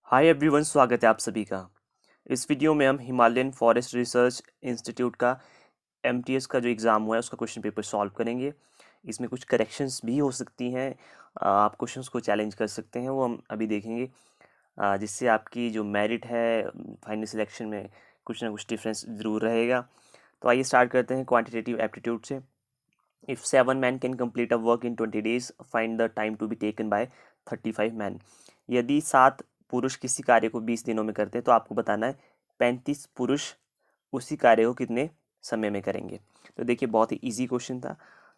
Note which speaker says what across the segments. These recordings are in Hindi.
Speaker 1: हाय एवरीवन, स्वागत है आप सभी का। इस वीडियो में हम हिमालयन फॉरेस्ट रिसर्च इंस्टीट्यूट का एमटीएस का जो एग्ज़ाम हुआ है उसका क्वेश्चन पेपर सॉल्व करेंगे। इसमें कुछ करेक्शंस भी हो सकती हैं। आप क्वेश्चंस को चैलेंज कर सकते हैं, वो हम अभी देखेंगे। जिससे आपकी जो मेरिट है फाइनल सिलेक्शन में कुछ ना कुछ डिफरेंस ज़रूर रहेगा। तो आइए स्टार्ट करते हैं क्वान्टिटेटिव एप्टीट्यूड से। If 7 man can complete a work in 20 days, find the time to be taken by 35 man. यदि 7 पुरुष किसी कार्य को 20 दिनों में करते हैं तो आपको बताना है 35 पुरुष उसी कार्य को कितने समय में करेंगे। तो देखिए, बहुत ही इजी क्वेश्चन था।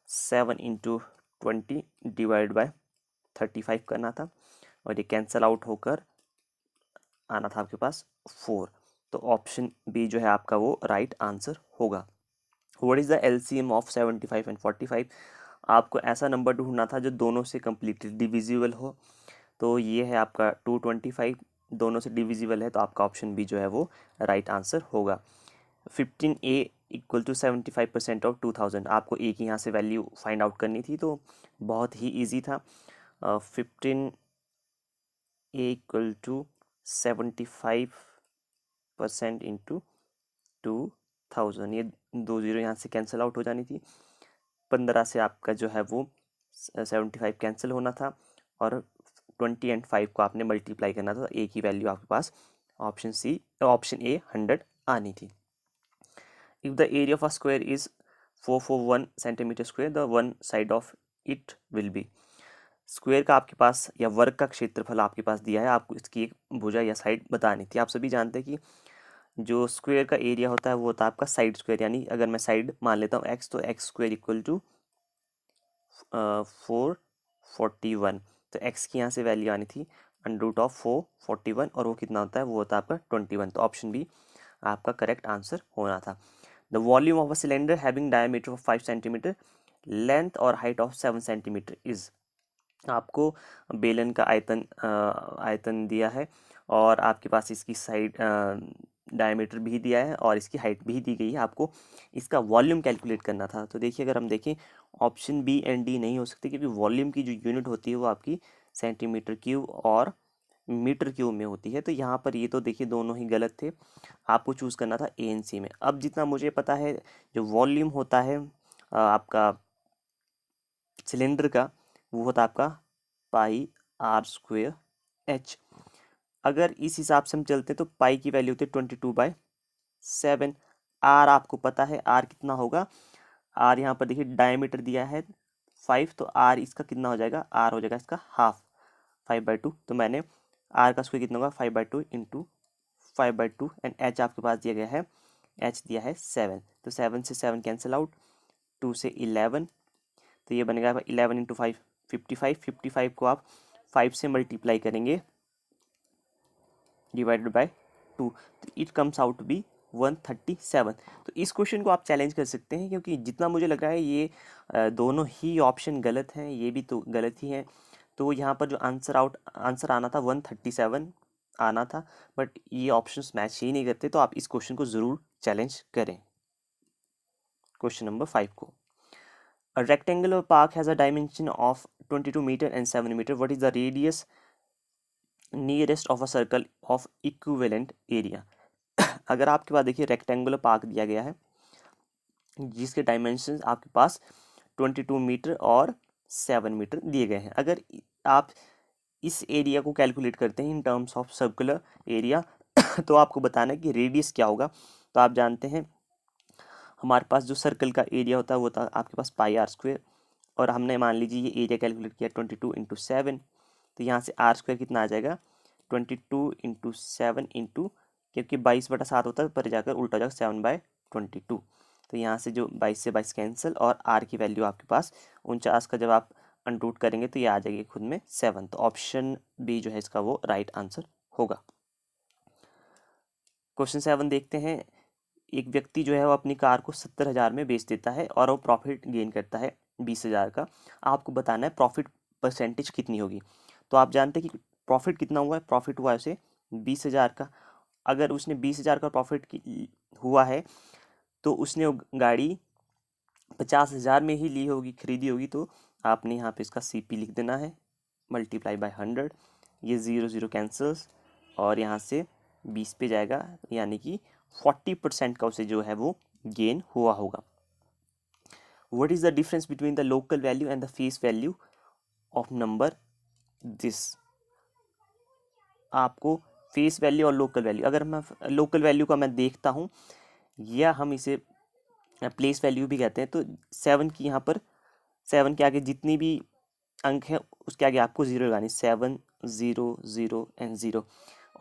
Speaker 1: 7 × 20 डिवाइड बाय 35 करना था और ये कैंसल आउट होकर आना था आपके पास 4। तो ऑप्शन बी जो है आपका वो राइट आंसर होगा। What is the LCM of 75 and 45? आपको ऐसा नंबर ढूंढना था जो दोनों से कम्प्लीटली डिविजिबल हो। तो ये है आपका 225, दोनों से डिविजिबल है, तो आपका ऑप्शन बी जो है वो राइट आंसर होगा। 15a इक्वल टू 75% ऑफ 2000, आपको ए की यहाँ से वैल्यू फाइंड आउट करनी थी, तो बहुत ही ईजी था। 15a इक्वल टू 75% इंटू 2000, ये 2 0 यहाँ से कैंसिल आउट हो जानी थी। 15 से आपका जो है वो 75 कैंसिल होना था और 20 एंड 5 को आपने मल्टीप्लाई करना था। ए की वैल्यू आपके पास ऑप्शन ए 100 आनी थी। If the area of a square is 441 centimetre square, the one side of it will be. Square का आपके पास या वर्ग का क्षेत्रफल आपके पास दिया है, आपको इसकी एक भुजा या साइड बतानी थी। आप सभी जानते हैं कि जो स्क्वायर का एरिया होता है वो होता है आपका साइड स्क्वायर, यानी अगर मैं साइड मान लेता हूँ एक्स, तो एक्स स्क्वायर इक्वल टू 441। तो x की यहाँ से वैल्यू आनी थी √441, और वो कितना होता है, वो होता है आपका 21। तो ऑप्शन बी आपका करेक्ट आंसर होना था। The volume of a cylinder having diameter of 5 centimetre, length और हाइट ऑफ 7 सेंटीमीटर इज। आपको बेलन का आयतन दिया है और आपके पास इसकी साइड डायमीटर भी दिया है और इसकी हाइट भी दी गई है। आपको इसका वॉल्यूम कैलकुलेट करना था। तो देखिए, अगर हम देखें, ऑप्शन बी एंड डी नहीं हो सकते, क्योंकि वॉल्यूम की जो यूनिट होती है वो आपकी सेंटीमीटर क्यूब और मीटर क्यूब में होती है। तो यहाँ पर ये तो देखिए दोनों ही गलत थे, आपको चूज़ करना था ए एन सी में। अब जितना मुझे पता है, जो वॉल्यूम होता है आपका सिलेंडर का, वो होता है आपका पाई आर स्क्वेयर एच। अगर इस हिसाब से हम चलते हैं तो पाई की वैल्यू होती है 22/7। आर आपको पता है, आर कितना होगा। आर यहाँ पर देखिए डायमीटर दिया है 5, तो आर इसका कितना हो जाएगा, आर हो जाएगा इसका हाफ 5/2। तो मैंने आर का स्क्वायर कितना होगा 5/2 इंटू 5/2, एंड एच आपके पास दिया गया है, एच दिया है 7। तो 7 से 7 कैंसिल आउट, 2 से 11, तो ये बनेगा 11 इंटू 5 55। 55 को आप 5 से मल्टीप्लाई करेंगे डिवाइडेड बाय 2, तो it comes out to be 137। तो इस क्वेश्चन को आप चैलेंज कर सकते हैं, क्योंकि जितना मुझे लग रहा है ये दोनों ही ऑप्शन गलत हैं, ये भी तो गलत ही हैं। तो यहाँ पर जो आंसर आना था 137 आना था, बट ये ऑप्शंस मैच ही नहीं करते। तो आप इस क्वेश्चन को ज़रूर चैलेंज करें। क्वेश्चन नंबर 5 को, a rectangular park has a dimension of 22 meter and 7 meter. What is the radius nearest of a circle of equivalent area? अगर आपके पास देखिए रेक्टेंगुलर पार्क दिया गया है जिसके डायमेंशन आपके पास 22 मीटर और 7 मीटर दिए गए हैं। अगर आप इस एरिया को कैलकुलेट करते हैं in terms of circular area तो आपको बताना है कि रेडियस क्या होगा। तो आप जानते हैं हमारे पास जो सर्कल का एरिया होता है वो होता है आपके पास पाई आर स्क्वेयर, और हमने मान लीजिए ये एरिया कैलकुलेट किया 22 इंटू 7। तो यहाँ से आर स्क्वायर कितना आ जाएगा 22 इंटू 7 इंटू, क्योंकि 22/7 होता है, पर जाकर उल्टा हो जाएगा 7/22। तो यहाँ से जो 22 से 22 कैंसिल, और आर की वैल्यू आपके पास 49 का जब आप अनरूट करेंगे तो ये आ जाएगी खुद में 7। तो ऑप्शन बी जो है इसका वो राइट आंसर होगा। क्वेश्चन 7 देखते हैं। एक व्यक्ति जो है वो अपनी कार को 70,000 में बेच देता है और वो प्रॉफिट गेन करता है 20,000 का। आपको बताना है प्रॉफिट परसेंटेज कितनी होगी। तो आप जानते हैं कि प्रॉफिट कितना हुआ है, प्रॉफिट हुआ है उसे 20,000 का। अगर उसने 20,000 का प्रॉफिट हुआ है तो उसने वो गाड़ी 50,000 में ही ली होगी, खरीदी होगी। तो आपने यहाँ पे इसका CP लिख देना है, मल्टीप्लाई बाय 100। ये 0 0 कैंसल्स और यहाँ से 20 पे जाएगा, यानी कि 40% का उसे जो है वो गेन हुआ होगा। What is the difference between the local value and the face value of number this. आपको फेस वैल्यू और लोकल वैल्यू, अगर मैं लोकल वैल्यू का मैं देखता हूँ, या हम इसे प्लेस वैल्यू भी कहते हैं, तो 7 की यहाँ पर 7 के आगे जितनी भी अंक हैं उसके आगे आपको 0 लगानी, 7 0 0 एंड 0,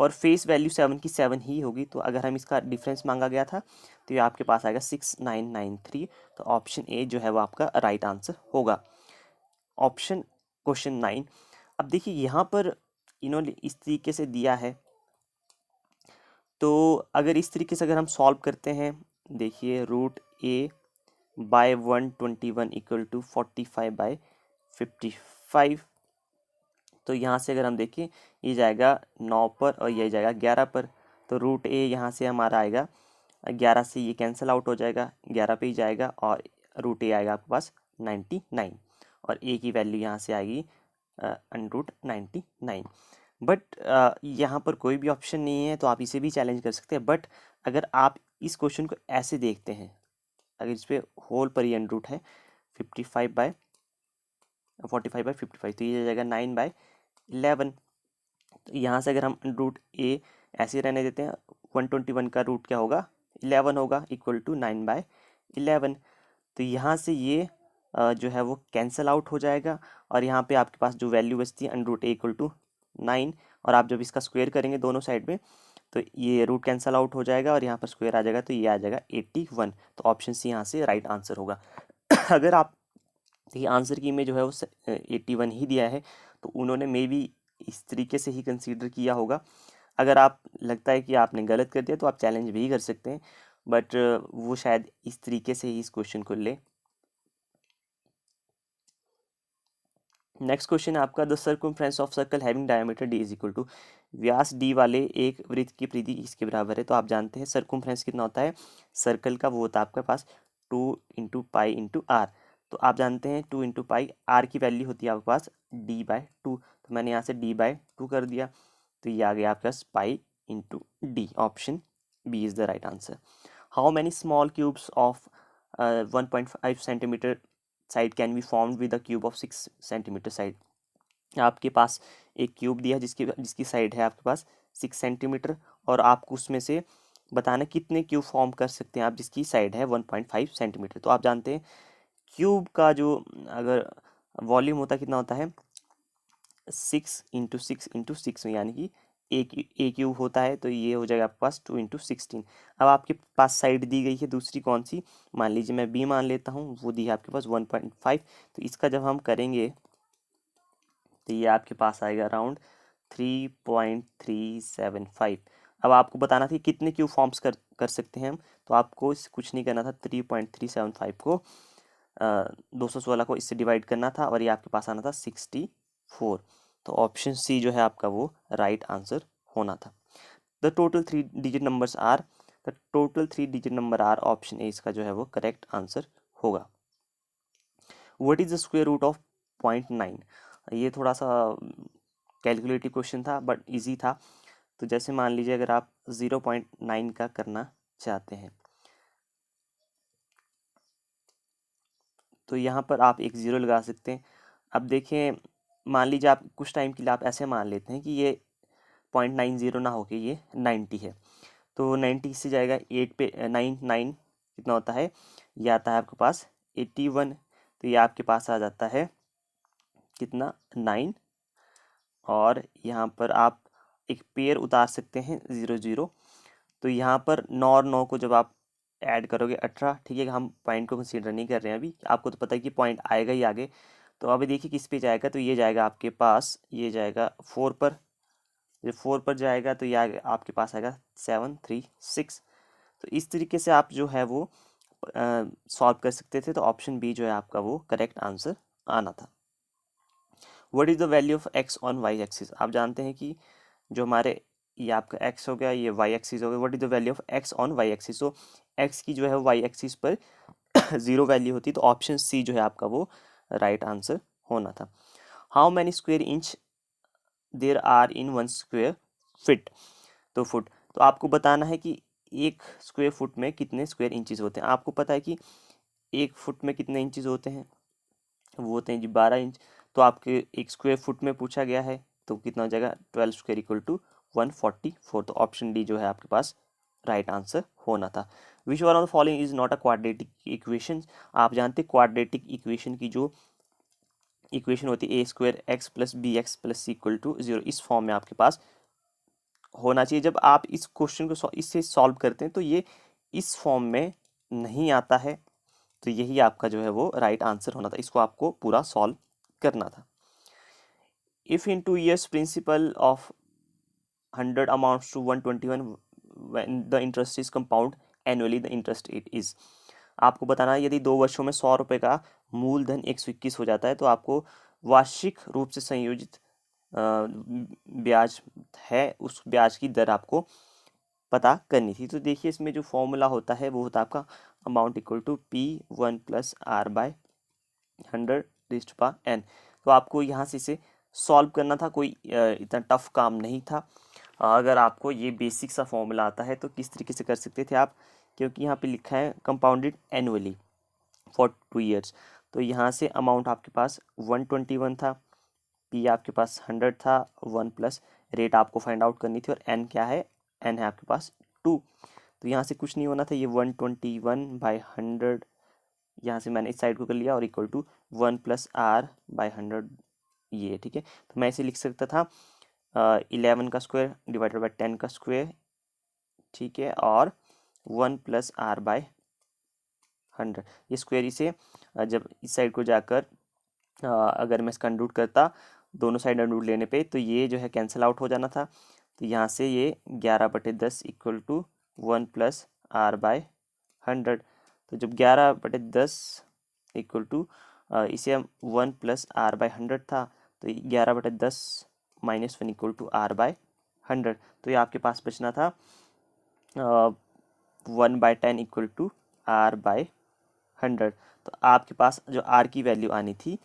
Speaker 1: और फेस वैल्यू 7 की 7 ही होगी। तो अगर हम इसका डिफरेंस मांगा गया था तो ये आपके पास आएगा 6993। तो ऑप्शन ए जो है वो आपका राइट आंसर होगा। Option question 9। अब देखिए यहाँ पर इन्होंने इस तरीके से दिया है, तो अगर इस तरीके से अगर हम सॉल्व करते हैं, देखिए √a/121 इक्वल टू 45/55। तो यहाँ से अगर हम देखें, ये जाएगा 9 पर और ये जाएगा 11 पर। तो √a यहाँ से हमारा आएगा 11 से, ये कैंसिल आउट हो जाएगा, 11 पे ही जाएगा, और √a आएगा आपके पास 99, और a की वैल्यू यहाँ से आएगी √99। बट यहाँ पर कोई भी ऑप्शन नहीं है, तो आप इसे भी चैलेंज कर सकते हैं। बट अगर आप इस क्वेश्चन को ऐसे देखते हैं, अगर इस पर होल पर ही अंडर रूट है 45/55, तो ये जाएगा 9/11। तो यहाँ से अगर हम रूट ए ऐसे रहने देते हैं, 121 का रूट क्या होगा, 11 होगा, इक्वल टू 9/11। तो यहाँ से ये जो है वो कैंसिल आउट हो जाएगा, और यहाँ पे आपके पास जो वैल्यू बचती है √a इक्वल टू 9, और आप जब इसका स्क्वायर करेंगे दोनों साइड में, तो ये रूट कैंसिल आउट हो जाएगा और यहाँ पर स्क्वायर आ जाएगा, तो ये आ जाएगा 81। तो ऑप्शन सी यहाँ से राइट आंसर होगा। अगर आप देखिए आंसर की में जो है वो 81 ही दिया है, तो उन्होंने मे बी इस तरीके से ही कंसीडर किया होगा। अगर आप लगता है कि आपने गलत कर दिया तो आप चैलेंज भी कर सकते हैं, बट वो शायद इस तरीके से ही इस क्वेश्चन को ले। नेक्स्ट क्वेश्चन है आपका, the circumference of circle having diameter d is equal to. व्यास d वाले एक वृत्त की परिधि इसके बराबर है। तो आप जानते हैं सर्कमफ्रेंस कितना होता है सर्कल का, वो होता है आपके पास 2 × पाई × r। तो आप जानते हैं 2 × पाई, r की वैल्यू होती है आपके पास d/2। तो मैंने यहाँ से d/2 कर दिया, तो ये आ गया आपके पास pi × d। Option B is the right answer. How many small cubes of 1.5 centimetre side can be formed with a cube of 6 centimetre side. आपके पास एक क्यूब दिया जिसकी साइड है आपके पास 6 सेंटीमीटर, और आपको उसमें से बताना कितने क्यूब फॉर्म कर सकते हैं आप जिसकी साइड है 1.5 सेंटीमीटर। तो आप जानते हैं क्यूब का जो अगर वॉल्यूम होता है कितना होता है 6 × 6 × 6 में, यानी कि ए क्यूब होता है, तो ये हो जाएगा आपके पास 2 × 16। अब आपके पास साइड दी गई है दूसरी कौन सी, मान लीजिए मैं बी मान लेता हूँ, वो दी है आपके पास 1.5। तो इसका जब हम करेंगे तो ये आपके पास आएगा अराउंड 3.375। अब आपको बताना था कितने क्यूब फॉर्म्स कर सकते हैं हम, तो आपको कुछ नहीं करना था, 3.375 को 216 को इससे डिवाइड करना था, और ये आपके पास आना था 64। तो ऑप्शन सी जो है आपका वो राइट आंसर होना था। The total 3 digit numbers are, the total 3 digit number are, option A इसका जो है वो करेक्ट आंसर होगा। What is the square root of 0.9। ये थोड़ा सा कैलकुलेटिव क्वेश्चन था बट इजी था। तो जैसे मान लीजिए अगर आप 0.9 का करना चाहते हैं, तो यहाँ पर आप एक ज़ीरो लगा सकते हैं। अब देखें, मान लीजिए आप कुछ टाइम के लिए आप ऐसे मान लेते हैं कि ये 0.90 ना हो के ये 90 है, तो 90 से जाएगा 8 पे 9 कितना होता है, ये आता है आपके पास 81। तो ये आपके पास आ जाता है कितना 9, और यहाँ पर आप एक पेयर उतार सकते हैं 0 0। तो यहाँ पर 9 और 9 को जब आप ऐड करोगे 18, ठीक है, हम पॉइंट को कंसीडर नहीं कर रहे हैं अभी, आपको तो पता है कि पॉइंट आएगा ही आगे। तो अभी देखिए किस पे जाएगा, तो ये जाएगा आपके पास, ये जाएगा 4 पर। जब 4 पर जाएगा तो ये आपके पास आएगा 736। तो इस तरीके से आप जो है वो सॉल्व कर सकते थे। तो ऑप्शन बी जो है आपका वो करेक्ट आंसर आना था। What is the value of x on y axis. आप जानते हैं कि जो हमारे ये आपका x हो गया, ये y एक्सिस हो गया। What is the value of x on y axis. तो x की जो है y एक्सिस पर 0 वैल्यू होती है, तो ऑप्शन सी जो है आपका वो राइट आंसर होना था। How many square inch there are in 1 square feet, तो फुट। तो आपको बताना है कि 1 स्क्वायर फुट में कितने स्क्वायर इंचेस होते हैं। आपको पता है कि 1 फुट में कितने इंचेस होते हैं, वो होते हैं जी 12 इंच। तो आपके 1 स्क्वायर फुट में पूछा गया है, तो कितना हो जाएगा 12 स्क्वायर इक्वल टू 144। तो ऑप्शन डी जो है आपके पास राइट आंसर होना था। Which one of the following is not a quadratic equation. आप जानते हैं क्वाड्रेटिक इक्वेशन की जो इक्वेशन होती है A square X plus B X plus C equal to 0, इस फॉर्म में आपके पास होना चाहिए। जब आप इस क्वेश्चन को इससे सॉल्व करते हैं तो ये इस फॉर्म में नहीं आता है, तो यही आपका जो है वो राइट आंसर होना था। इसको आपको पूरा सॉल्व करना था। If in 2 years principal of 100 amounts to 121 when the interest is compound annually the interest it is. आपको बताना है यदि 2 वर्षों में 100 रुपये का मूलधन 121 हो जाता है तो आपको वार्षिक रूप से संयोजित ब्याज है, उस ब्याज की दर आपको पता करनी थी। तो देखिए इसमें जो फॉर्मूला होता है वो होता है आपका amount equal to P1 plus R by 100 raised to power n। तो आपको यहाँ से इसे सॉल्व करना था, कोई इतना टफ काम नहीं था। अगर आपको ये बेसिक सा फॉर्मूला आता है तो किस तरीके से कर सकते थे आप, क्योंकि यहाँ पे लिखा है कंपाउंडेड एनुअली फॉर 2 years। तो यहाँ से अमाउंट आपके पास 121 था, पी आपके पास 100 था, 1 प्लस रेट आपको फाइंड आउट करनी थी, और एन क्या है, एन है आपके पास 2। तो यहाँ से कुछ नहीं होना था, ये 121 बाई 100 यहाँ से मैंने इस साइड को कर लिया, और equal to 1 plus R by 100 ये, ठीक है। तो मैं इसे लिख सकता था 11 का स्क्वायर डिवाइडेड बाई 10 का स्क्वायर, ठीक है, और 1 प्लस आर बाय 100 ये स्क्वायर। इसे जब इस साइड को जाकर अगर मैं इसका अंडरूट करता दोनों साइड अंडरूट लेने पे, तो ये जो है कैंसिल आउट हो जाना था। तो यहाँ से ये 11/10 equal to 1 plus R by 100। तो जब 11/10 इक्वल टू इसे हम 1 प्लस आर बाय 100 था, तो 11/10 minus 1 equal to R by 100। तो ये आपके पास बचना था 1/10 इक्वल टू आर बाय 100। तो आपके पास जो आर की वैल्यू आनी थी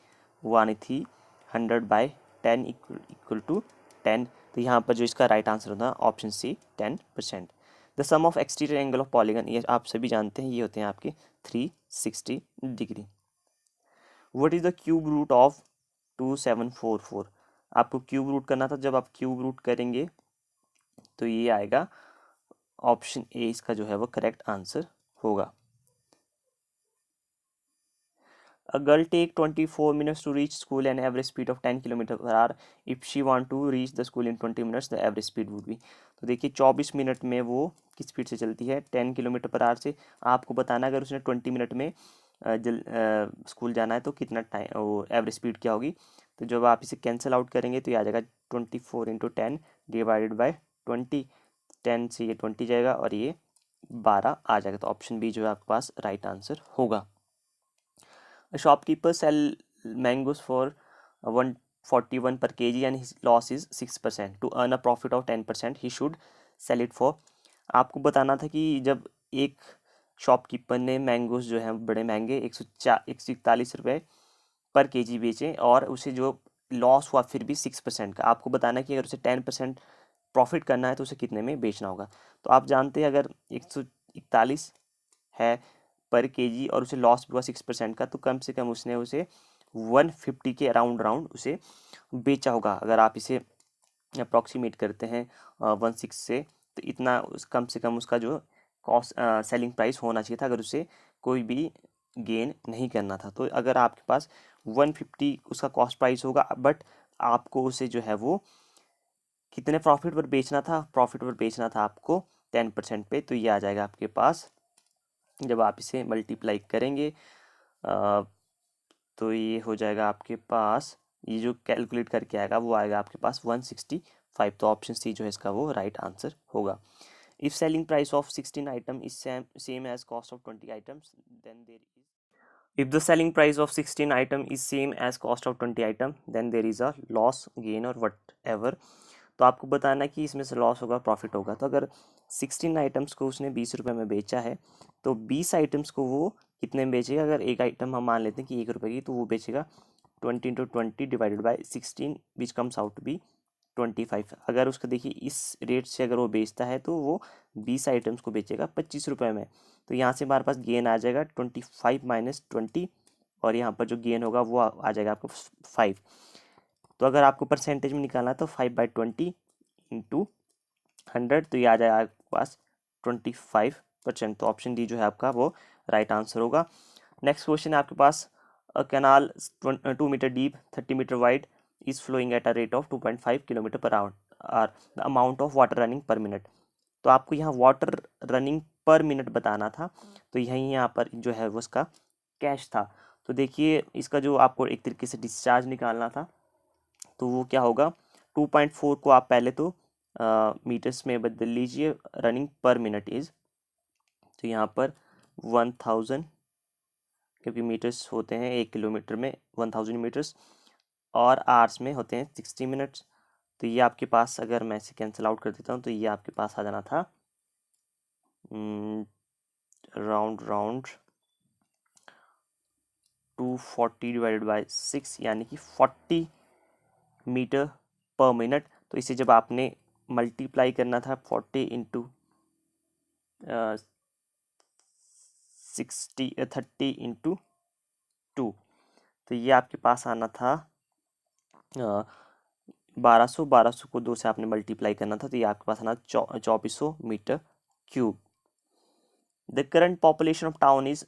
Speaker 1: वो आनी थी 100/10 इक्वल टू 10। तो यहाँ पर जो इसका राइट आंसर होता है option C 10%। The sum of exterior angle of polygon, ये आप सभी जानते हैं, ये होते हैं आपके 360 degree. What is the cube root of 2744। आपको क्यूब रूट करना था, जब आप क्यूब रूट करेंगे तो ये आएगा ऑप्शन ए, इसका जो है वो करेक्ट आंसर होगा। A girl take 24 minutes to reach school and average speed of 10 kilometre per hour. If she want to reach the school in 20 minutes the average speed would be. तो देखिए 24 मिनट में वो किस स्पीड से चलती है, 10 किलोमीटर पर आवर से। आपको बताना अगर उसने 20 मिनट में स्कूल जाना है तो कितना टाइम वो एवरेज स्पीड क्या होगी। तो जब आप इसे कैंसिल आउट करेंगे तो ये आ जाएगा 24 इंटू 10 डिवाइडेड बाई 20। 10 से ये 20 जाएगा और ये 12 आ जाएगा। तो ऑप्शन बी जो है आपके पास राइट आंसर होगा। A shopkeeper sell mangoes for 141 per kg and his loss is 6%. To earn a profit of 10% he should sell it for। आपको बताना था कि जब एक शॉपकीपर ने मैंगोज जो हैं बड़े महंगे 141 रुपये पर केजी बेचे और उसे जो लॉस हुआ फिर भी 6% का। आपको बताना है कि अगर उसे 10% प्रॉफिट करना है तो उसे कितने में बेचना होगा। तो आप जानते हैं अगर 141 है पर केजी और उसे लॉस भी हुआ 6% का, तो कम से कम उसने उसे 150 के अराउंड उसे बेचा होगा। अगर आप इसे अप्रॉक्सीमेट करते हैं 16 से, तो इतना कम से कम उसका जो कॉस्ट सेलिंग प्राइस होना चाहिए था अगर उसे कोई भी गेन नहीं करना था। तो अगर आपके पास 150 उसका कॉस्ट प्राइस होगा, बट आपको उसे जो है वो कितने प्रॉफिट पर बेचना था, प्रॉफिट पर बेचना था आपको 10% पे। तो ये आ जाएगा आपके पास, जब आप इसे मल्टीप्लाई करेंगे तो ये हो जाएगा आपके पास, ये जो कैलकुलेट करके आएगा वो आएगा आपके पास 165। तो ऑप्शन सी जो है इसका वो राइट आंसर होगा। If selling price of 16 item is same as cost of 20 items then there is, if the selling price of 16 item is same as cost of 20 item then there is a loss gain or whatever। तो आपको बताना है कि इसमें से लॉस होगा प्रॉफिट होगा। तो अगर 16 आइटम्स को उसने 20 रुपये में बेचा है तो 20 आइटम्स को वो कितने में बेचेगा। अगर एक आइटम हम मान लेते हैं कि 1 रुपये की, तो वो बेचेगा 20 into 20 divided by 16 which comes out to be 25। अगर उसका देखिए इस रेट से अगर वो बेचता है तो वो 20 आइटम्स को बेचेगा 25 रुपये में। तो यहाँ से हमारे पास गेन आ जाएगा 25 माइनस 20, और यहाँ पर जो गेन होगा वो आ जाएगा आपको 5। तो अगर आपको परसेंटेज में निकालना है तो 5/20 इंटू 100, तो ये आ जाएगा आपके पास 25%। तो ऑप्शन डी जो है आपका वो राइट आंसर होगा। नेक्स्ट क्वेश्चन है आपके पास, a canal 2 metre deep 30 metre wide is flowing at a rate of 2.5 kilometre per hour are the amount of water running per minute. तो आपको यहाँ वाटर रनिंग पर मिनट बताना था, तो यहीं यहाँ पर जो है वो उसका कैश था। तो देखिए इसका जो आपको एक तरीके से डिस्चार्ज निकालना था, तो वो क्या होगा, 2.4 को आप पहले तो मीटर्स में बदल लीजिए, रनिंग पर मिनट इज, तो यहाँ पर 1000, क्योंकि मीटर्स होते हैं 1 किलोमीटर में 1000 मीटर्स, और आवर्स में होते हैं 60 मिनट्स। तो ये आपके पास, अगर मैं इसे कैंसिल आउट कर देता हूँ तो ये आपके पास आ जाना था राउंड राउंड 240 डिवाइडेड बाई 6, यानी कि 40 मीटर पर मिनट। तो इसे जब आपने मल्टीप्लाई करना था 40 इंटू 30 इंटू 2, तो ये आपके पास आना था 1200 को 2 से आपने मल्टीप्लाई करना था, तो ये आपके पास आना 2400 metre cube. The current population of town is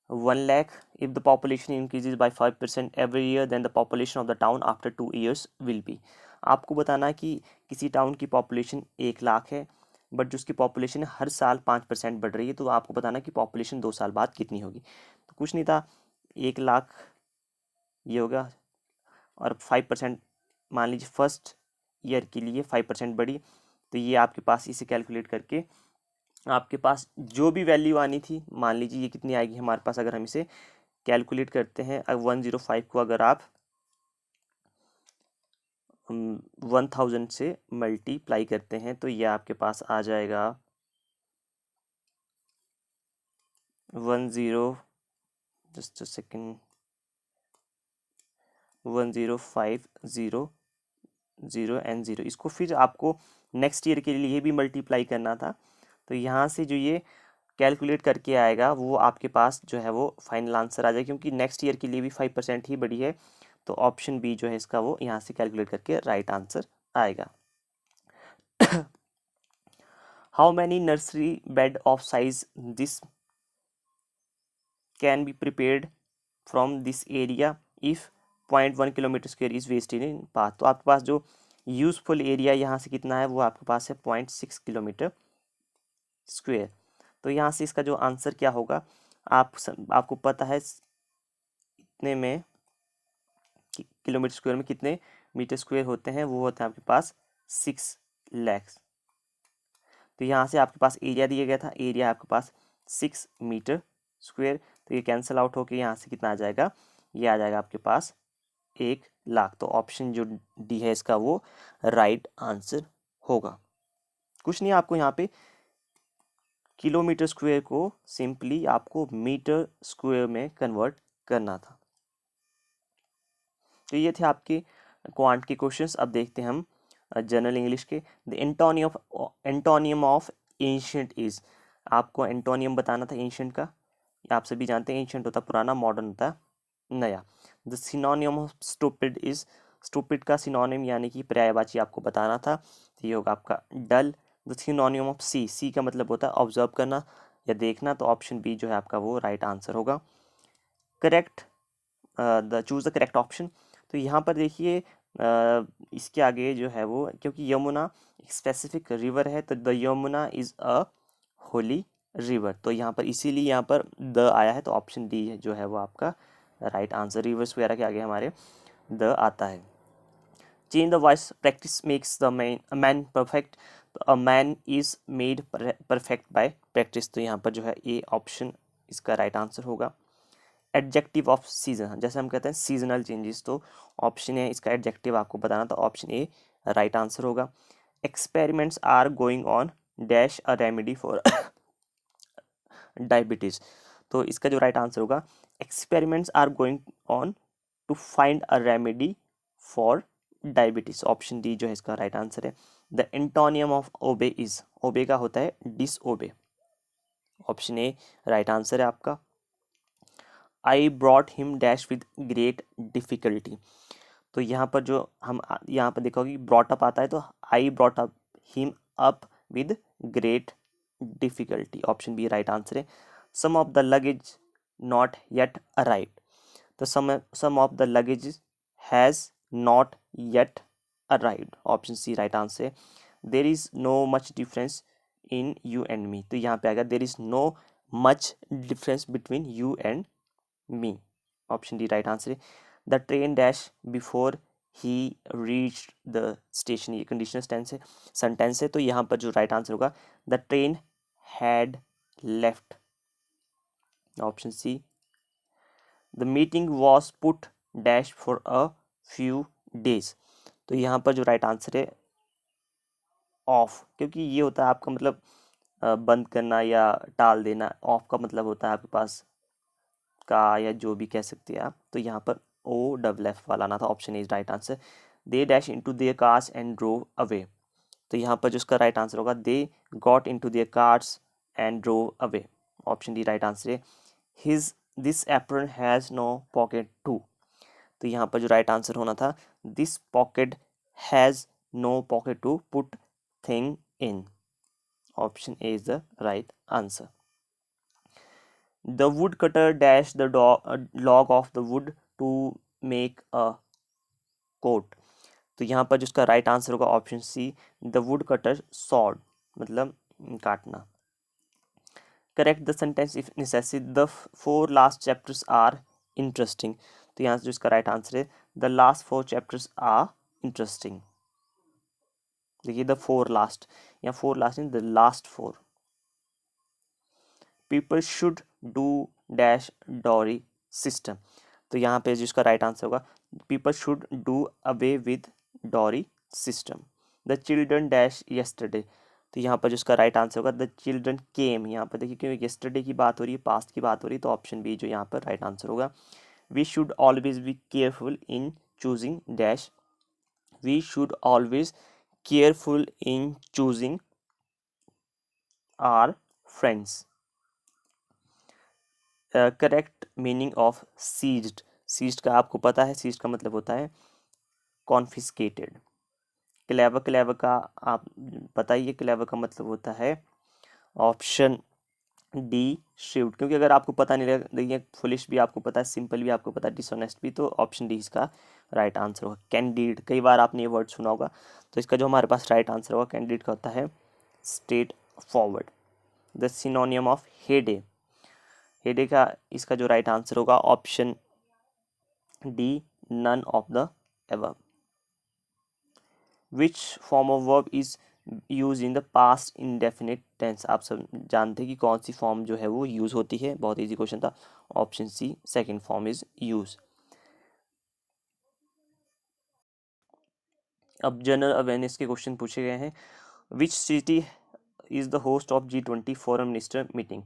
Speaker 1: 1 lakh. If the population increases by 5% every year, then the population of the town after 2 years will be. आपको बताना है कि किसी टाउन की पॉपुलेशन 1 लाख है, बट जो उसकी पॉपुलेशन है हर साल 5% बढ़ रही है, तो आपको बताना कि पॉपुलेशन 2 साल बाद कितनी होगी। तो कुछ नहीं था, 1 लाख ये होगा, और 5% मान लीजिए फर्स्ट ईयर के लिए 5% बढ़ी, तो ये आपके पास इसे कैलकुलेट करके आपके पास जो भी वैल्यू आनी थी, मान लीजिए ये कितनी आएगी हमारे पास, अगर हम इसे कैलकुलेट करते हैं, 105 को अगर आप 1000 से मल्टीप्लाई करते हैं, तो ये आपके पास आ जाएगा जस्ट सेकेंड 10500 इसको फिर आपको नेक्स्ट ईयर के लिए भी मल्टीप्लाई करना था। तो यहाँ से जो ये कैलकुलेट करके आएगा वो आपके पास जो है वो फाइनल आंसर आ जाएगा, क्योंकि नेक्स्ट ईयर के लिए भी 5% ही बढ़ी है। तो ऑप्शन बी जो है इसका वो यहाँ से कैलकुलेट करके राइट आंसर आएगा। How many nursery bed of size this can be prepared from this area if 0.1 kilometre square is wasted in path. तो आपके पास जो यूजफुल एरिया यहाँ से कितना है, वो आपके पास है 0.6 किलोमीटर स्क्वायर। तो यहाँ से इसका जो आंसर क्या होगा, आपको पता है इतने में किलोमीटर स्क्वायर में कितने मीटर स्क्वायर होते हैं, वो होते हैं आपके पास 6 लैक्स। तो यहाँ से आपके पास एरिया दिया गया था, एरिया आपके पास 6 मीटर स्क्वायर, तो ये कैंसिल आउट होके यहाँ से कितना आ जाएगा, ये आ जाएगा आपके पास 1 लाख। तो ऑप्शन जो डी है इसका वो राइट आंसर होगा। कुछ नहीं, आपको यहाँ पे किलोमीटर स्क्वायर को सिंपली आपको मीटर स्क्वायर में कन्वर्ट करना था। तो ये थे आपके क्वांट के क्वेश्चंस। अब देखते हैं हम जनरल इंग्लिश के। The antonym of ancient is, आपको एंटोनियम बताना था एंशिएंट का। आप सभी जानते हैं एंशिएंट होता पुराना, मॉडर्न होता नया। The synonym of stupid is, stupid का सिनोनिम यानी कि पर्यायवाची आपको बताना था, तो ये होगा आपका डल। द सिनोनियम ऑफ सी, सी का मतलब होता है ऑब्जर्व करना या देखना, तो ऑप्शन बी जो है आपका वो राइट आंसर होगा। Correct choose the correct option. तो यहाँ पर देखिए इसके आगे जो है वो, क्योंकि यमुना एक स्पेसिफिक रिवर है, तो the Yamuna is a Holi river, तो यहाँ पर इसीलिए यहाँ पर द आया है, तो ऑप्शन डी है जो है वो आपका राइट आंसर। रिवर्स वगैरह के आगे हमारे द आता है। Change the voice, practice makes the man perfect, a man is made perfect bye practice, तो यहाँ पर जो है ए ऑप्शन इसका राइट आंसर होगा। एडजेक्टिव ऑफ सीजन, जैसे हम कहते हैं सीजनल चेंजेस, तो ऑप्शन है इसका एडजेक्टिव आपको बताना, तो ऑप्शन ए राइट आंसर होगा। Experiments are going on dash a remedy for diabetes, तो इसका जो राइट आंसर होगा, experiments are going on to find a remedy for diabetes, option D जो है इसका राइट आंसर है। The antonym of obey is, obey का होता है disobey, option A right answer है आपका। I brought him dash with great difficulty, तो यहाँ पर जो हम यहाँ पर देखोगे ब्रॉट अप आता है, तो I brought up him up with great difficulty, option B right answer है। Some of the luggage not yet arrived, तो some of the luggage has not yet arrived, option C right answer है। There is no much difference in you and me, तो यहाँ पे आएगा there is no much difference between you and me, option D right answer है। The train dash before he reach the station, ये कंडीशनल टेंस है, सेंटेंस है, तो यहाँ पर जो राइट आंसर होगा the train had left, option C. The meeting was put dash for a few days, तो यहाँ पर जो राइट आंसर है ऑफ, क्योंकि ये होता है आपका मतलब बंद करना या टाल देना, ऑफ का मतलब होता है आपके पास का या जो भी कह सकते हैं आप, तो यहाँ पर ओ डबल एफ वाला आना था, option is right answer. They dash into their cars and drove away, तो यहाँ पर जो उसका राइट आंसर होगा they got into their cars and drove away, option D right answer है। His this apron has no pocket to, तो यहाँ पर जो राइट आंसर होना था this pocket has no pocket to put thing in, option A is the right answer. The woodcutter dashed the log of the wood to make a coat, तो यहाँ पर जिसका राइट आंसर होगा option C the wood cutter sawed, मतलब काटना। Correct the sentence if necessary, the 4 last chapters are interesting, तो यहाँ से जो इसका राइट आंसर है the last 4 chapters are interesting. देखिए द 4 लास्ट, यहाँ 4 last in the last 4। People should do dash dowry system, तो यहाँ पे जिसका राइट आंसर होगा people should do away with dowry system. The children dash yesterday, तो यहाँ पर जिसका राइट आंसर होगा द चिल्ड्रन केम, यहाँ पर देखिए क्योंकि यस्टरडे की बात हो रही है, पास्ट की बात हो रही है, तो ऑप्शन बी जो यहाँ पर राइट आंसर होगा। We should always be careful in choosing dash, we should always careful in choosing our friends. Correct meaning of seized, seized का आपको पता है, सीज्ड का मतलब होता है कॉन्फिस्केटेड। क्लेवर, क्लेवर का आप पता ही है, क्लेवर का मतलब होता है ऑप्शन डी श्रीव्ड, क्योंकि अगर आपको पता नहीं लगा, देखिए फुलिश भी आपको पता है, सिंपल भी आपको पता है, डिसऑनेस्ट भी, तो ऑप्शन डी इसका राइट आंसर होगा। कैंडिड, कई बार आपने ये वर्ड सुना होगा, तो इसका जो हमारे पास राइट आंसर होगा कैंडिड का होता है straightforward. The synonym of heady, heady का इसका जो राइट आंसर होगा option D none of the above. Which form of verb is use in the past indefinite tense, आप सब जानते हैं कि कौन सी फॉर्म जो है वो यूज होती है, बहुत इजी क्वेश्चन था, option C second form is use. अब जनरल अवेयरनेस के क्वेश्चन पूछे गए हैं। Which city is the host of G20 foreign minister meeting,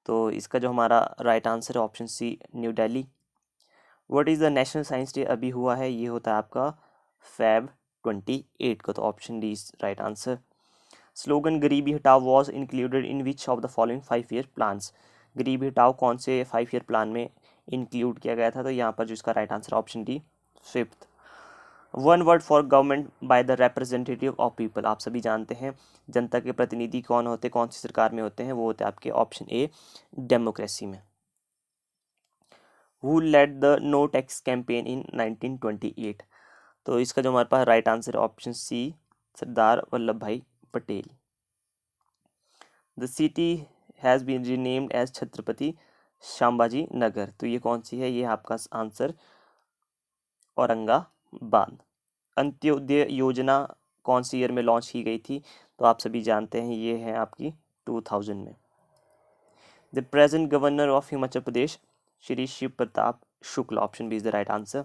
Speaker 1: तो इसका जो हमारा राइट आंसर है option C New Delhi. What is the national science day अभी हुआ है, ये होता है आपका Feb 28 को, तो option D is right answer. Slogan गरीबी हटाओ was included in which of the following 5 year plans, गरीबी हटाओ कौन से 5 ईयर प्लान में इंक्लूड किया गया था, तो यहाँ पर जो इसका right answer option D 5th। One word for government by the representative of people, आप सभी जानते हैं जनता के प्रतिनिधि कौन होते हैं, कौन सी सरकार में होते हैं, वो होते हैं आपके ऑप्शन ए डेमोक्रेसी में। Who led the no tax campaign in 1928, तो इसका जो हमारे पास राइट आंसर है option C Sardar Vallabh bhai Patel. The city has been renamed as Chhatrapati Sambhaji Nagar, तो ये कौन सी है, ये आपका आंसर औरंगाबाद। अंत्योदय योजना कौन सी ईयर में लॉन्च की गई थी, तो आप सभी जानते हैं ये है आपकी 2000 में। The present governor of Himachal Pradesh Shri Shiv Pratap Shukla, option B is the right answer.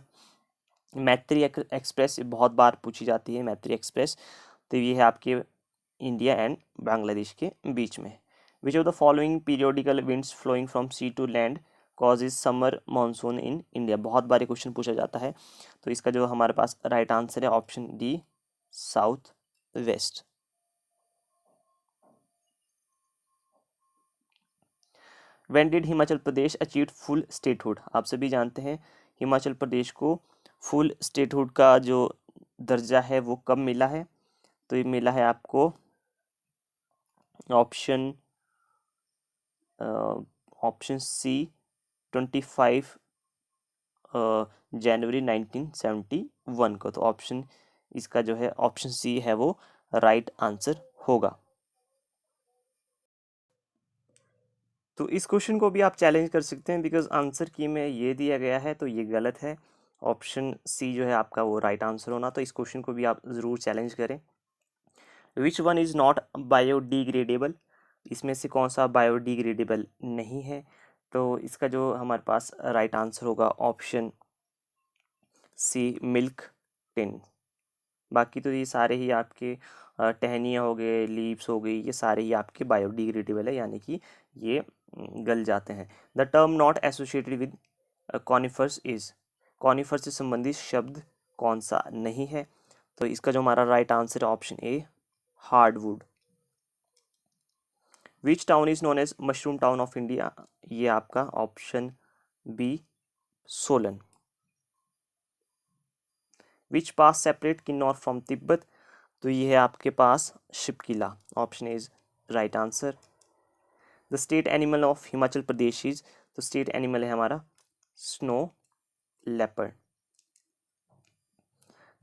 Speaker 1: Maitri Express बहुत बार पूछी जाती है, मैत्री एक्सप्रेस, तो ये है आपके इंडिया एंड बांग्लादेश के बीच में। Which of the following periodical winds flowing from sea to land causes summer monsoon in India, बहुत बार क्वेश्चन पूछा जाता है। तो इसका जो हमारे पास राइट आंसर है option D, south west. When did Himachal Pradesh achieve full statehood? आप सभी जानते हैं हिमाचल प्रदेश को फुल स्टेटहुड का जो दर्जा है वो कब मिला है? तो ये मिला है आपको ऑप्शन ऑप्शन सी 25 जनवरी 1971 को। तो ऑप्शन इसका जो है ऑप्शन सी है वो राइट आंसर होगा। तो इस क्वेश्चन को भी आप चैलेंज कर सकते हैं, बिकॉज आंसर की में ये दिया गया है तो ये गलत है। ऑप्शन सी जो है आपका वो राइट आंसर होना। तो इस क्वेश्चन को भी आप ज़रूर चैलेंज करें। Which one is not biodegradable? इसमें से कौन सा बायोडिग्रेडेबल नहीं है? तो इसका जो हमारे पास राइट आंसर होगा ऑप्शन सी, मिल्क टिन। बाकी तो ये सारे ही आपके टहनियाँ हो गए, लीव्स हो गई, ये सारे ही आपके बायोडिग्रेडेबल है, यानी कि ये गल जाते हैं। The term not associated with conifers is, conifer से संबंधित शब्द कौन सा नहीं है? तो इसका जो हमारा राइट आंसर है option A, hardwood. Which town is known as mushroom town of India? ये आपका option B, Solan. Which pass separate Kinnaur from Tibet? तो ये है आपके पास Shipkila. Option is right answer. The state animal of Himachal Pradesh is, तो स्टेट एनिमल है हमारा snow leopard.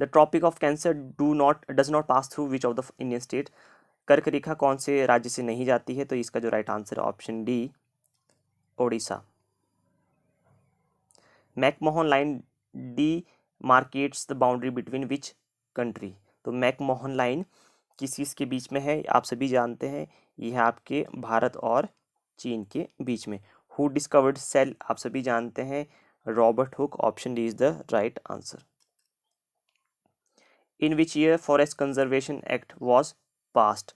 Speaker 1: The tropic of cancer does not pass through which of the Indian state? कर्क रेखा कौन से राज्य से नहीं जाती है? तो इसका जो राइट आंसर है option D, Odisha. McMahon line D markets the boundary between which country? तो मैकमोहन लाइन किस किस के बीच में है? आप सभी जानते हैं यह है आपके भारत और चीन के बीच में। Who discovered cell? आप सभी जानते हैं Robert Hooke. Option D is the right answer. In which year forest conservation act was passed?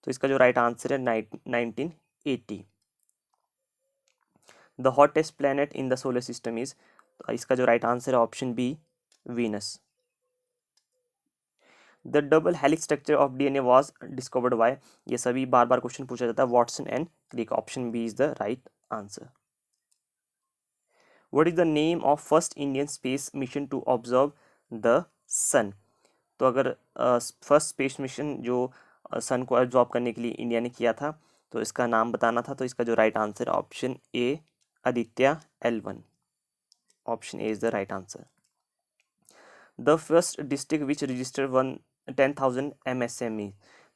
Speaker 1: तो इसका जो राइट आंसर है 1980। The hottest planet in the solar system is, तो इसका जो राइट आंसर है option B, Venus. The double helix structure of DNA was discovered by, ये सभी बार बार क्वेश्चन पूछा जाता है, Watson and Crick. Option B is the right answer. What is the name of first Indian space mission to observe the sun? तो अगर फर्स्ट स्पेस मिशन जो सन को ऑब्जॉर्व करने के लिए इंडिया ने किया था, तो इसका नाम बताना था। तो इसका जो राइट आंसर है option A, Aditya L1। Option A is the right answer. The first district which register 10,000 MSME?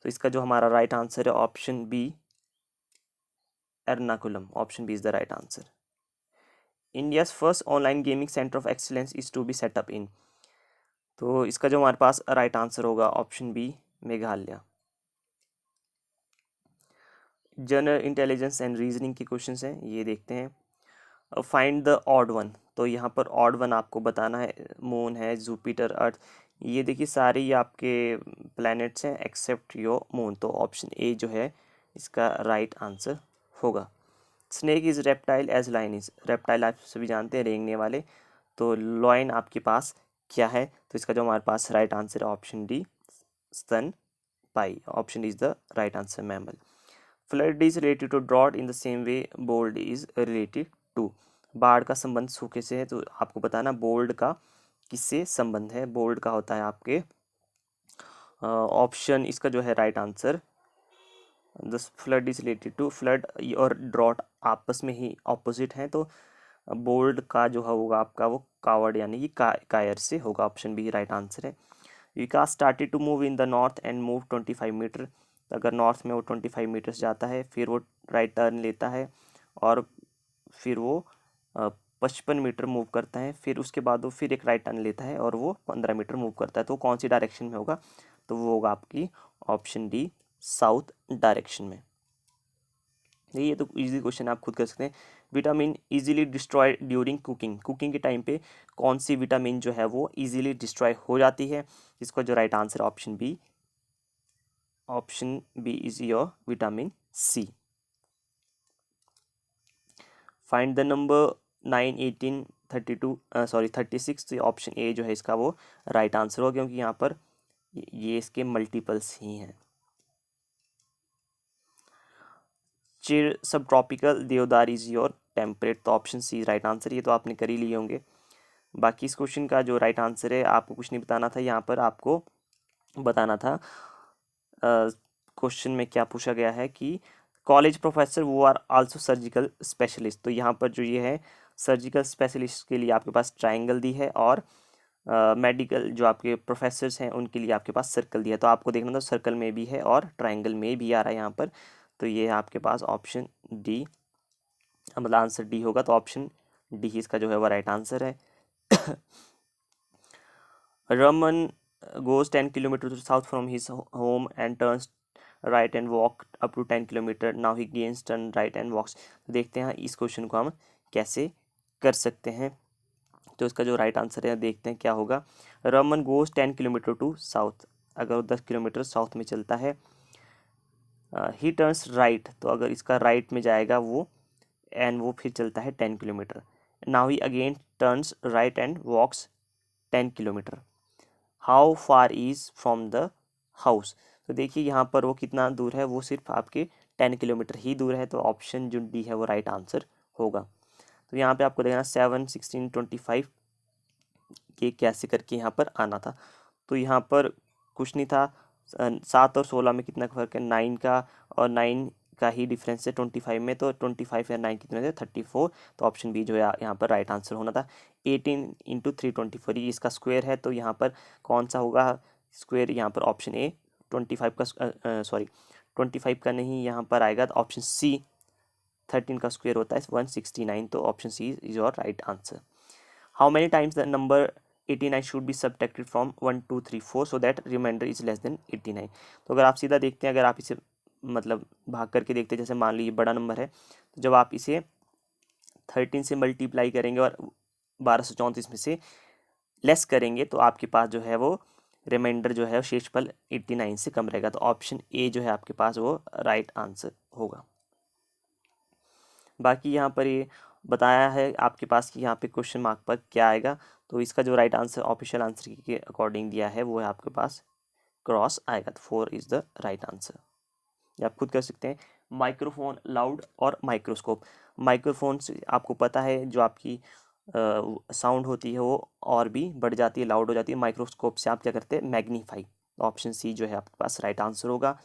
Speaker 1: तो इसका जो हमारा राइट आंसर है option B, Ernakulam. Option B is the right answer. India's first online gaming centre of excellence is to be set up in? तो इसका जो हमारे पास राइट आंसर होगा option B, Meghalaya. General intelligence and reasoning के क्वेश्चंस हैं, ये देखते हैं। फाइंड द ऑड वन, तो यहाँ पर ऑड वन आपको बताना है। मून है, जुपिटर, अर्थ, ये देखिए सारे ही आपके प्लैनेट्स हैं एक्सेप्ट योर मून। तो ऑप्शन ए जो है इसका राइट आंसर होगा। Snake is reptile as lion is, reptile आप सभी जानते हैं रेंगने वाले, तो लॉइन आपके पास क्या है? तो इसका जो हमारे पास राइट आंसर है ऑप्शन डी, स्तन पाई। Option is the right answer, mammal. Flood is related to drought in the same way bold is related to, बाढ़ का संबंध सूखे से है, तो आपको बताना बोल्ड का किससे संबंध है? बोल्ड का होता है आपके ऑप्शन इसका जो है right answer, the flood is related to, flood और ड्रॉट आपस में ही ऑपोजिट हैं, तो बोल्ड का जो होगा आपका वो कावड़ यानी कि कायर से होगा। ऑप्शन बी राइट आंसर है। Vikas started to move in the north and move 25 metre, अगर नॉर्थ में वो 25 मीटर्स जाता है, फिर वो राइट टर्न लेता है और फिर वो 55 मीटर मूव करता है, फिर उसके बाद वो फिर एक राइट टर्न लेता है और वो 15 मीटर मूव करता है। तो कौन सी डायरेक्शन में होगा? तो वो होगा आपकी ऑप्शन डी, साउथ डायरेक्शन में। ये तो इजी क्वेश्चन आप खुद कर सकते हैं। Vitamin easily destroy during cooking, cooking के टाइम पे कौन सी विटामिन जो है वो इजीली डिस्ट्रॉय हो जाती है? इसका जो right answer option B, option B is your vitamin C. Find the number 9, 18, 32 sorry 36, तो ऑप्शन ए जो है इसका वो राइट आंसर होगा, क्योंकि यहाँ पर ये इसके मल्टीपल्स ही हैं। चिर सब ट्रॉपिकल, देवदार इज योर टेम्परेट, तो ऑप्शन सी राइट आंसर, ये तो आपने कर ही लिए होंगे। बाकी इस क्वेश्चन का जो राइट आंसर है, आपको कुछ नहीं बताना था, यहाँ पर आपको बताना था क्वेश्चन में क्या पूछा गया है कि कॉलेज प्रोफेसर वो आर आल्सो सर्जिकल स्पेशलिस्ट, तो यहाँ पर जो ये है सर्जिकल स्पेशलिस्ट के लिए आपके पास ट्राइंगल दी है, और मेडिकल जो आपके प्रोफेसर्स हैं उनके लिए आपके पास सर्कल दिया है। तो आपको देखना था सर्कल में भी है और ट्राइंगल में भी आ रहा है यहाँ पर, तो ये है आपके पास ऑप्शन डी, मतलब आंसर डी होगा, तो ऑप्शन डी इसका जो है वो राइट आंसर है। Raman goes 10 kilometers south from his home and turns right and walk up to 10 kilometer. Now he gains turn right and walks. तो देखते हैं इस क्वेश्चन को हम कैसे कर सकते हैं। तो इसका जो राइट आंसर है देखते हैं क्या होगा। Raman goes 10 kilometre to south, अगर वो 10 किलोमीटर साउथ में चलता है। ही टर्न्स राइट, तो अगर इसका राइट में जाएगा वो, एंड वो फिर चलता है 10 kilometre. Now he again turns right and walks 10 kilometre. How far is from the house, तो देखिए यहाँ पर वो कितना दूर है, वो सिर्फ आपके 10 किलोमीटर ही दूर है, तो ऑप्शन जो डी है वो राइट आंसर होगा। तो यहाँ पे आपको देखना 7, 16, 25 के कैसे करके यहाँ पर आना था। तो यहाँ पर कुछ नहीं था, 7 और 16 में कितना फ़र्क है, 9 का, और 9 का ही डिफरेंस है 25 में, तो 25 या 9 कितने थे 34, तो ऑप्शन बी जो है यहाँ पर राइट आंसर होना था। 18 इंटू 324 ये इसका स्क्वायर है, तो यहाँ पर कौन सा होगा स्क्वायर, यहाँ पर ऑप्शन ए 25 का सॉरी 25 का नहीं, यहाँ पर आएगा तो ऑप्शन सी 13 का स्क्वायर होता है 169, तो option C is your right answer. How many times the number 89 should be subtracted from 1, 2, 3, 4 so that remainder is less than 89। तो अगर आप सीधा देखते हैं, अगर आप इसे मतलब भाग करके देखते हैं, जैसे मान लीजिए बड़ा नंबर है, तो जब आप इसे 13 से मल्टीप्लाई करेंगे और 1234 में से लेस करेंगे, तो आपके पास जो है वो रिमाइंडर जो है शेषफल 89 से कम रहेगा, तो ऑप्शन ए जो है आपके पास वो राइट आंसर होगा। बाकी यहाँ पर ये बताया है आपके पास कि यहाँ पे क्वेश्चन मार्क पर क्या आएगा, तो इसका जो राइट आंसर ऑफिशियल आंसर के अकॉर्डिंग दिया है वो है आपके पास क्रॉस आएगा, तो 4 इज द राइट आंसर। ये आप खुद कर सकते हैं। माइक्रोफोन लाउड और माइक्रोस्कोप, माइक्रोफोन से आपको पता है जो आपकी साउंड होती है वो और भी बढ़ जाती है, लाउड हो जाती है। माइक्रोस्कोप से आप क्या करते हैं, मैग्नीफाई, ऑप्शन सी जो है आपके पास राइट आंसर होगा।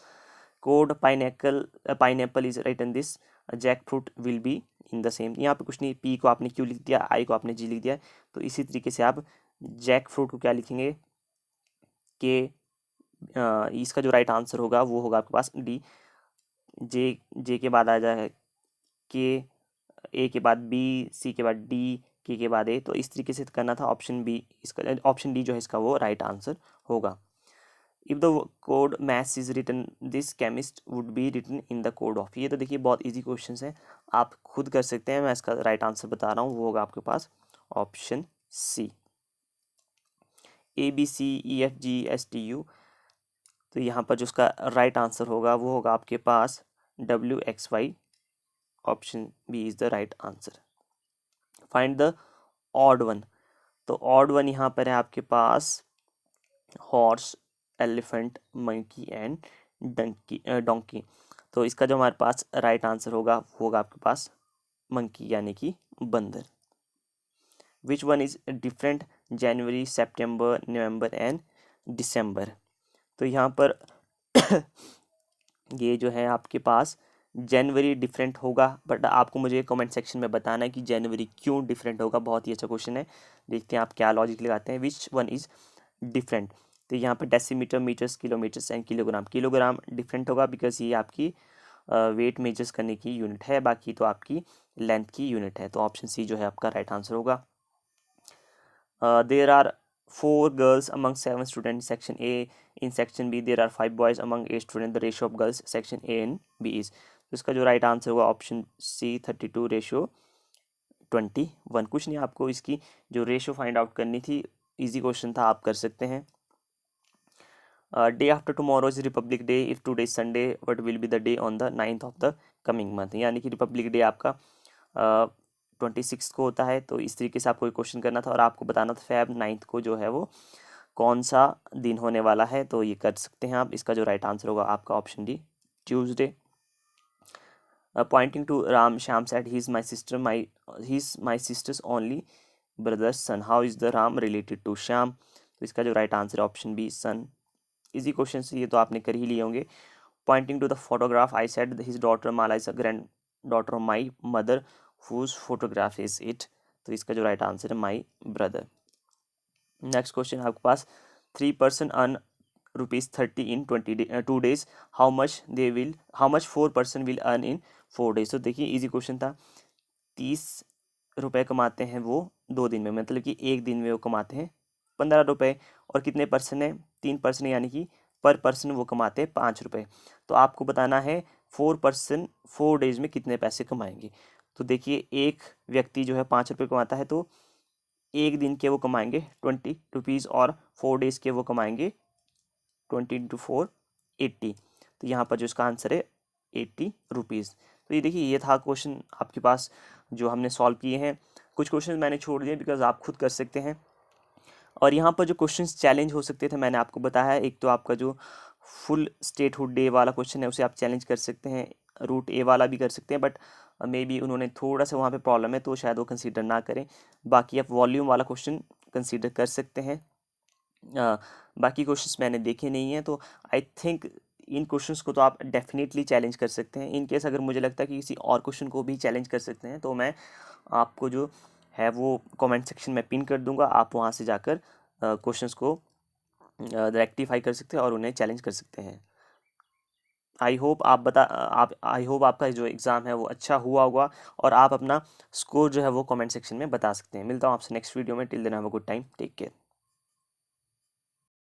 Speaker 1: Code pineapple is written this jackfruit will be in the same, यहाँ पे कुछ नहीं, पी को आपने क्यू लिख दिया, आई को आपने जी लिख दिया, तो इसी तरीके से आप जैक फ्रूट को क्या लिखेंगे कि इसका जो राइट आंसर होगा वो होगा आपके पास डी, जे के बाद आ जाए के, ए के बाद बी, सी के बाद डी, के बाद ए, तो इस तरीके से करना था। ऑप्शन बी इसका, ऑप्शन डी जो है इसका वो राइट आंसर होगा। If the code maths is written this chemist would be written in the code of, ये तो देखिए बहुत इजी क्वेश्चन है, आप खुद कर सकते हैं, मैं इसका राइट आंसर बता रहा हूँ, वो होगा आपके पास ऑप्शन सी। ABCEFGSTU, तो यहाँ पर जो उसका राइट आंसर होगा वो होगा आपके पास WXY, option B is the right answer. Find the odd one, तो ऑड वन यहाँ पर है आपके पास horse, elephant, monkey and donkey, तो इसका जो हमारे पास राइट आंसर होगा वो होगा आपके पास मंकी यानी कि बंदर। Which one is different January, September, November and December, तो यहाँ पर ये जो है आपके पास जनवरी डिफरेंट होगा, बट आपको मुझे कमेंट सेक्शन में बताना है कि जनवरी क्यों डिफरेंट होगा, बहुत ही अच्छा क्वेश्चन है, देखते हैं आप क्या लॉजिक लगाते हैं। विच वन इज डिफरेंट, तो यहाँ पर decimetre, metres, kilometres and kilogram, kilogram different होगा बिकॉज ये आपकी वेट मेजर्स करने की यूनिट है, बाकी तो आपकी लेंथ की यूनिट है, तो ऑप्शन सी जो है आपका राइट आंसर होगा। There are 4 girls among 7 students section A, in section B there are 5 boys among 8 students, the ratio of girls section A and B is, तो इसका जो राइट आंसर होगा ऑप्शन सी 32 रेशियो 21। कुछ नहीं, आपको इसकी जो रेशियो फाइंड आउट करनी थी, इजी क्वेश्चन था, आप कर सकते हैं। Day after tomorrow is Republic day, if today is Sunday what will be the day on the 9th of the coming month, यानी कि रिपब्लिक डे आपका 26 को होता है। तो इस तरीके से आपको क्वेश्चन करना था और आपको बताना था Feb 9 को जो है वो कौन सा दिन होने वाला है। तो ये कर सकते हैं आप। इसका जो राइट आंसर होगा आपका option D, Tuesday. Pointing to Ram, Shyam said he is my sister's only brother's son, how is the Ram related to Shyam. तो इसका जो राइट आंसर है option B, son. Easy question से ये तो आपने कर ही लिए होंगे। Pointing to the photograph, I said his daughter Mala is a granddaughter of my mother, whose photograph is it. तो इसका जो राइट आंसर है माई ब्रदर। नेक्स्ट क्वेश्चन आपके पास, 3 person earn ₹30 in 2 days, how much 4 person will earn in 4 days। तो देखिए इजी क्वेश्चन था। 30 रुपये कमाते हैं वो 2 दिन में, मतलब कि एक दिन में वो कमाते हैं 15 रुपये। और कितने पर्सन है, 3 person, यानी कि पर पर्सन वो कमाते हैं 5 रुपये। तो आपको बताना है 4 person 4 days में कितने पैसे कमाएंगे। तो देखिए एक व्यक्ति जो है 5 रुपये कमाता है, तो एक दिन के वो कमाएंगे 20 रुपीज़ और 4 days के वो कमाएंगे 20 × 4 80। तो यहाँ पर जो इसका आंसर है 80 रुपीज़। तो ये देखिए ये था क्वेश्चन आपके पास जो हमने सॉल्व किए हैं। कुछ क्वेश्चन मैंने छोड़ दिए बिकॉज आप खुद कर सकते हैं। और यहाँ पर जो क्वेश्चंस चैलेंज हो सकते थे मैंने आपको बताया है। एक तो आपका जो फुल स्टेटहुड डे वाला क्वेश्चन है उसे आप चैलेंज कर सकते हैं, रूट ए वाला भी कर सकते हैं, बट मे बी उन्होंने थोड़ा सा वहाँ पे प्रॉब्लम है तो शायद वो कंसीडर ना करें। बाकी आप वॉल्यूम वाला क्वेश्चन कंसीडर कर सकते हैं। बाकी क्वेश्चंस मैंने देखे नहीं हैं, तो आई थिंक इन क्वेश्चंस को तो आप डेफिनेटली चैलेंज कर सकते हैं। इन केस अगर मुझे लगता है कि किसी और क्वेश्चन को भी चैलेंज कर सकते हैं तो मैं आपको जो है वो कमेंट सेक्शन में पिन कर दूंगा। आप वहाँ से जाकर क्वेश्चंस को रेक्टिफाई कर सकते हैं और उन्हें चैलेंज कर सकते हैं। आई होप आपका जो एग्ज़ाम है वो अच्छा हुआ होगा और आप अपना स्कोर जो है वो कमेंट सेक्शन में बता सकते हैं। मिलता हूँ आपसे नेक्स्ट वीडियो में। Till then have a good time, take care.